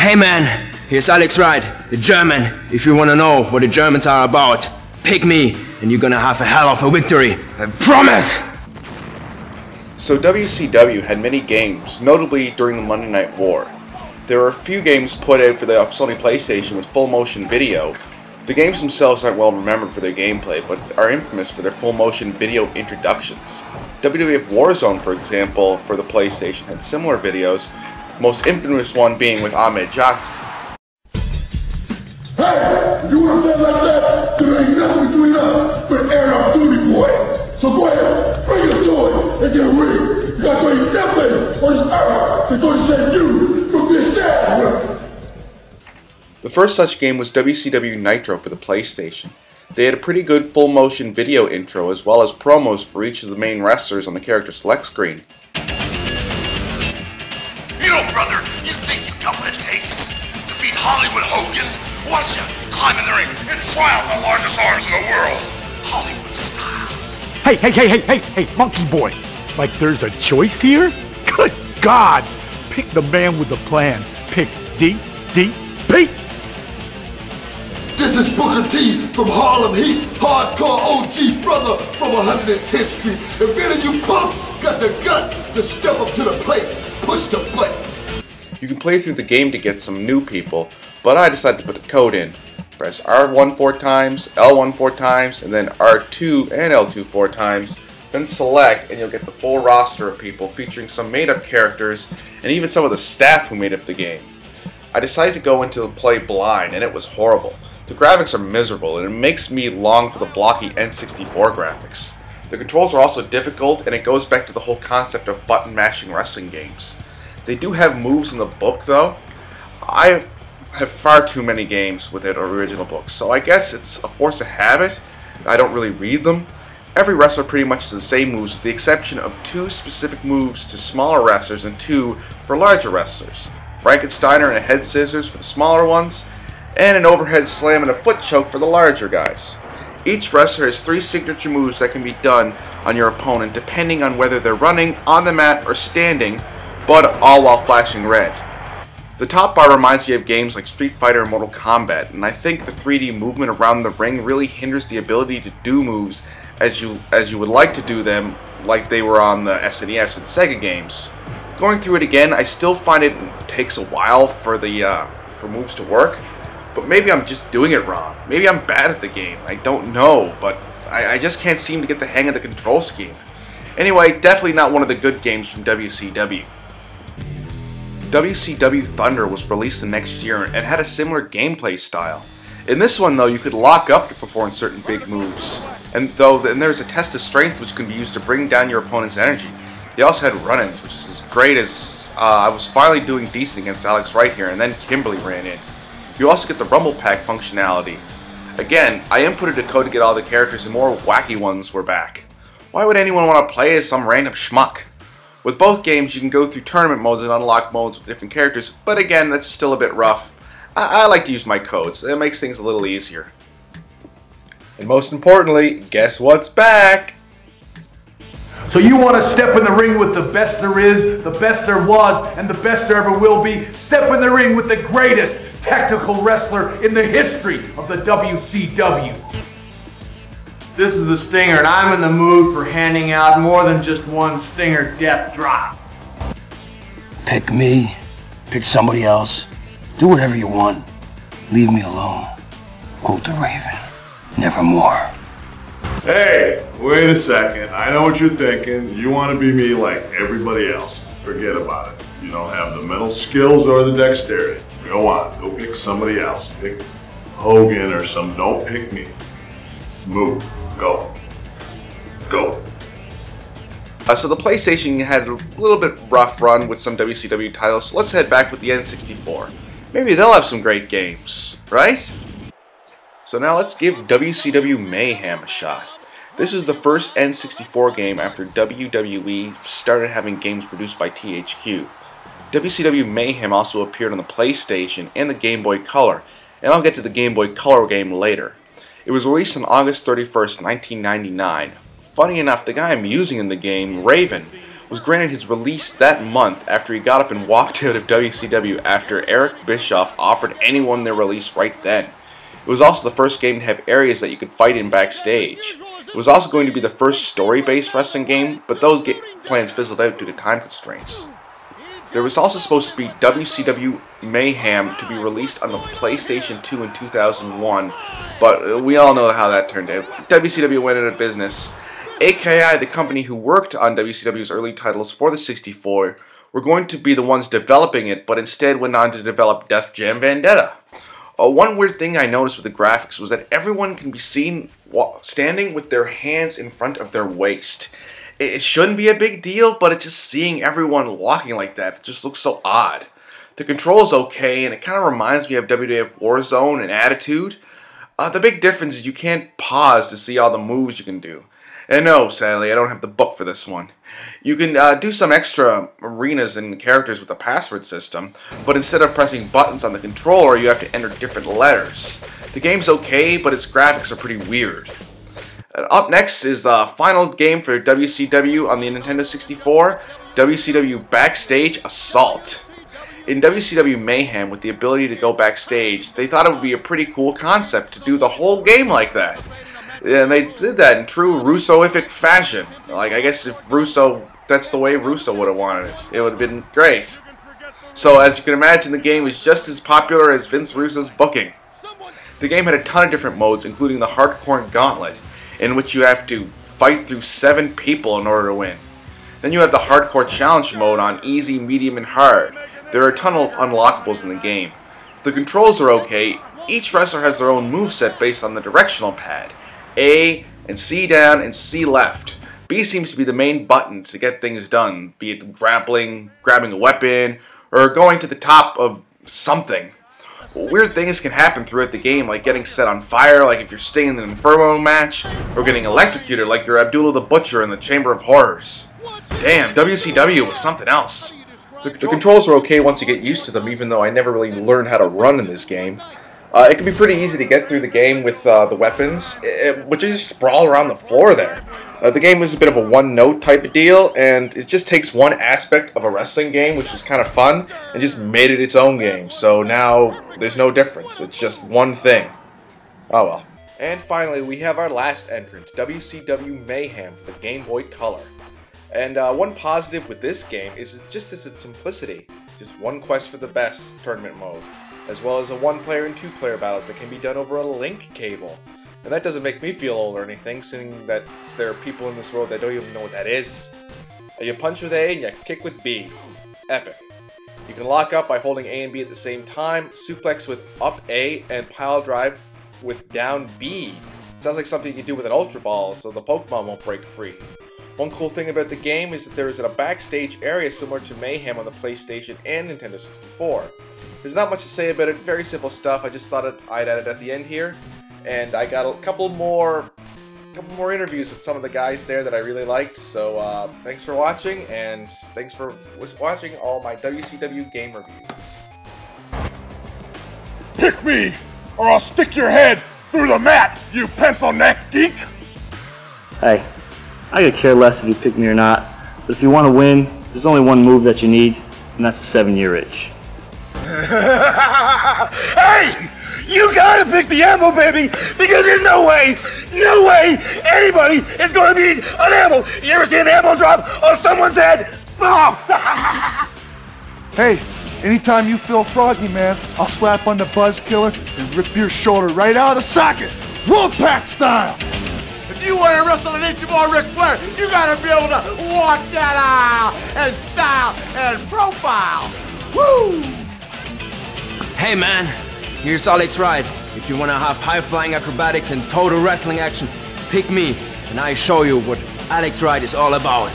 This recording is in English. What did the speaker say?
Hey man, here's Alex Wright, the German. If you want to know what the Germans are about, pick me and you're gonna have a hell of a victory. I promise! So WCW had many games, notably during the Monday Night War. There were a few games put out for the Sony PlayStation with full motion video. The games themselves aren't well remembered for their gameplay, but are infamous for their full motion video introductions. WWF Warzone, for example, for the PlayStation had similar videos, most infamous one being with Ahmed Johnson. Hey, if you want to play like that, there ain't nothing between us but air of duty, boy. So go ahead, bring your toys and get a ring. You got to bring nothing on this earth that's going to save you from this sad. The first such game was WCW Nitro for the PlayStation. They had a pretty good full motion video intro as well as promos for each of the main wrestlers on the character select screen. You know, brother, you think you got what it takes to beat Hollywood Hogan? Why don't you climb in the ring and try out the largest arms in the world? Hollywood style. Hey, monkey boy. Like there's a choice here? Good God! Pick the man with the plan. Pick DDP. This is Booker T from Harlem Heat, hardcore OG brother from 110th Street. If any of you punks got the guts to step up to the plate, push the button. You can play through the game to get some new people, but I decided to put a code in. Press R1 4 times, L1 4 times, and then R2 and L2 4 times. Then select and you'll get the full roster of people featuring some made up characters and even some of the staff who made up the game. I decided to go into play blind and it was horrible. The graphics are miserable and it makes me long for the blocky N64 graphics. The controls are also difficult and it goes back to the whole concept of button mashing wrestling games. They do have moves in the book though. I have far too many games with it original books, so I guess it's a force of habit. I don't really read them. Every wrestler pretty much has the same moves with the exception of 2 specific moves to smaller wrestlers and 2 for larger wrestlers. Frankensteiner and a head scissors for the smaller ones, and an overhead slam and a foot choke for the larger guys. Each wrestler has 3 signature moves that can be done on your opponent depending on whether they're running, on the mat, or standing, but all while flashing red. The top bar reminds me of games like Street Fighter and Mortal Kombat, and I think the 3D movement around the ring really hinders the ability to do moves as you would like to do them like they were on the SNES with Sega games. Going through it again, I still find it takes a while for the for moves to work, but maybe I'm just doing it wrong. Maybe I'm bad at the game. I don't know, but I just can't seem to get the hang of the control scheme. Anyway, definitely not one of the good games from WCW. WCW Thunder was released the next year and had a similar gameplay style. In this one though, you could lock up to perform certain big moves, and there's a test of strength which can be used to bring down your opponent's energy. They also had run-ins, which is as great as I was finally doing decent against Alex Wright here, and then Kimberly ran in. You also get the Rumble Pack functionality. Again, I inputted a code to get all the characters and more wacky ones were back. Why would anyone want to play as some random schmuck? With both games, you can go through tournament modes and unlock modes with different characters, but again, that's still a bit rough. I like to use my codes. It makes things a little easier. And most importantly, guess what's back? So you want to step in the ring with the best there is, the best there was, and the best there ever will be? Step in the ring with the greatest technical wrestler in the history of the WCW. This is the Stinger, and I'm in the mood for handing out more than just one Stinger death drop. Pick me, pick somebody else, do whatever you want, leave me alone. Quote the Raven, nevermore. Hey, wait a second. I know what you're thinking. You want to be me like everybody else. Forget about it. You don't have the mental skills or the dexterity. Go on, go pick somebody else. Pick Hogan or some, don't pick me. Move, go, go. So the PlayStation had a little bit rough run with some WCW titles, so let's head back with the N64. Maybe they'll have some great games, right? So now let's give WCW Mayhem a shot. This is the first N64 game after WWE started having games produced by THQ. WCW Mayhem also appeared on the PlayStation and the Game Boy Color, and I'll get to the Game Boy Color game later. It was released on August 31st, 1999. Funny enough, the guy I'm using in the game, Raven, was granted his release that month after he got up and walked out of WCW after Eric Bischoff offered anyone their release right then. It was also the first game to have areas that you could fight in backstage. It was also going to be the first story-based wrestling game, but those plans fizzled out due to time constraints. There was also supposed to be WCW Mayhem to be released on the PlayStation 2 in 2001, but we all know how that turned out. WCW went out of business. AiG, the company who worked on WCW's early titles for the 64, were going to be the ones developing it, but instead went on to develop Def Jam Vendetta. One weird thing I noticed with the graphics was that everyone can be seen standing with their hands in front of their waist. It shouldn't be a big deal, but it's just seeing everyone walking like that, it just looks so odd. The control's okay, and it kind of reminds me of WWF Warzone and Attitude. The big difference is you can't pause to see all the moves you can do. And no, sadly, I don't have the book for this one. You can do some extra arenas and characters with the password system, but instead of pressing buttons on the controller, you have to enter different letters. The game's okay, but its graphics are pretty weird. Up next is the final game for WCW on the Nintendo 64, WCW Backstage Assault. In WCW Mayhem, with the ability to go backstage, they thought it would be a pretty cool concept to do the whole game like that. And they did that in true Russo-ific fashion. Like, I guess if that's the way Russo would have wanted it. It would have been great. So, as you can imagine, the game is just as popular as Vince Russo's booking. The game had a ton of different modes, including the Hardcore Gauntlet, in which you have to fight through 7 people in order to win. Then you have the Hardcore Challenge mode on Easy, Medium, and Hard. There are a ton of unlockables in the game. The controls are okay. Each wrestler has their own moveset based on the directional pad. A and C down and C left. B seems to be the main button to get things done, be it grappling, grabbing a weapon, or going to the top of something. Weird things can happen throughout the game, like getting set on fire, like if you're staying in an Inferno match, or getting electrocuted like you're Abdullah the Butcher in the Chamber of Horrors. Damn, WCW was something else. The controls are okay once you get used to them, even though I never really learned how to run in this game. It can be pretty easy to get through the game with the weapons, but you just sprawl around the floor there. The game is a bit of a one-note type of deal, and it just takes one aspect of a wrestling game, which is kind of fun, and just made it its own game. So now there's no difference. It's just one thing. Oh well. And finally, we have our last entrant, WCW Mayhem for the Game Boy Color. And one positive with this game is just its simplicity. Just one quest for the best tournament mode, as well as a 1-player and 2-player battles that can be done over a link cable. And that doesn't make me feel old or anything, seeing that there are people in this world that don't even know what that is. You punch with A and you kick with B. Epic. You can lock up by holding A and B at the same time, suplex with up A, and pile drive with down B. Sounds like something you can do with an Ultra Ball, so the Pokemon won't break free. One cool thing about the game is that there is a backstage area similar to Mayhem on the PlayStation and Nintendo 64. There's not much to say about it, very simple stuff. I just thought I'd add it at the end here. And I got a couple more interviews with some of the guys there that I really liked. So thanks for watching, and thanks for watching all my WCW game reviews. Pick me, or I'll stick your head through the mat, you pencil neck geek! Hey, I could care less if you pick me or not, but if you want to win, there's only one move that you need, and that's the 7-year itch. Hey! You gotta pick the ammo, baby! Because there's no way anybody is gonna beat an ammo! You ever see an ammo drop on someone's head? Oh. Hey, anytime you feel froggy, man, I'll slap on the buzz killer and rip your shoulder right out of the socket! Wolfpack style! If you want to wrestle an inch more Ric Flair, you gotta be able to walk that aisle and style and profile! Woo! Hey man, here's Alex Wright. If you want to have high-flying acrobatics and total wrestling action, pick me, and I show you what Alex Wright is all about.